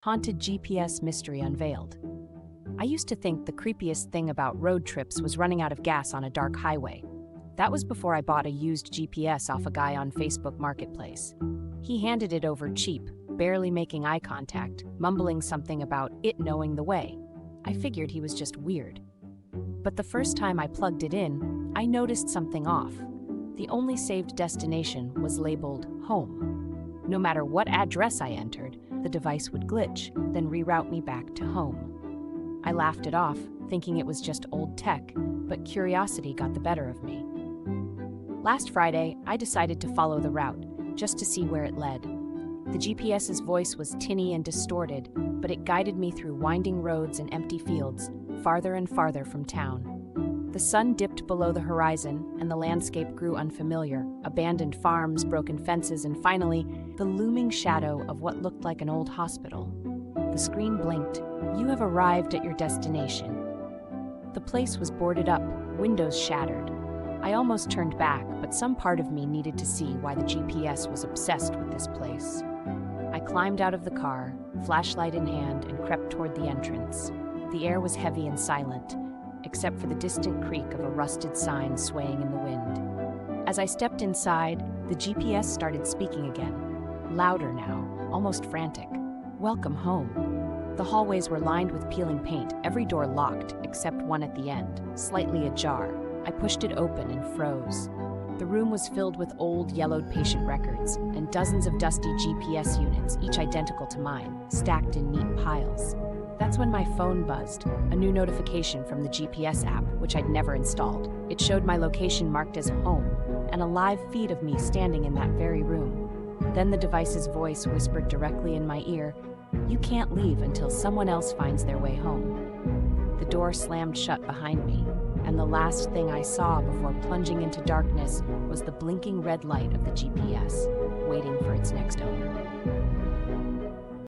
Haunted GPS mystery unveiled. I used to think the creepiest thing about road trips was running out of gas on a dark highway. That was before I bought a used GPS off a guy on Facebook Marketplace. He handed it over cheap, barely making eye contact, mumbling something about it knowing the way. I figured he was just weird. But the first time I plugged it in, I noticed something off. The only saved destination was labeled home. No matter what address I entered, the device would glitch, then reroute me back to home. I laughed it off, thinking it was just old tech, but curiosity got the better of me. Last Friday, I decided to follow the route, just to see where it led. The GPS's voice was tinny and distorted, but it guided me through winding roads and empty fields, farther and farther from town. The sun dipped below the horizon, and the landscape grew unfamiliar. Abandoned farms, broken fences, and finally, the looming shadow of what looked like an old hospital. The screen blinked. "You have arrived at your destination." The place was boarded up, windows shattered. I almost turned back, but some part of me needed to see why the GPS was obsessed with this place. I climbed out of the car, flashlight in hand, and crept toward the entrance. The air was heavy and silent, except for the distant creak of a rusted sign swaying in the wind. As I stepped inside, the GPS started speaking again, louder now, almost frantic. "Welcome home." The hallways were lined with peeling paint, every door locked except one at the end, slightly ajar. I pushed it open and froze. The room was filled with old, yellowed patient records and dozens of dusty GPS units, each identical to mine, stacked in neat piles. That's when my phone buzzed, a new notification from the GPS app, which I'd never installed. It showed my location marked as home, and a live feed of me standing in that very room. Then the device's voice whispered directly in my ear, "You can't leave until someone else finds their way home." The door slammed shut behind me, and the last thing I saw before plunging into darkness was the blinking red light of the GPS, waiting for its next owner.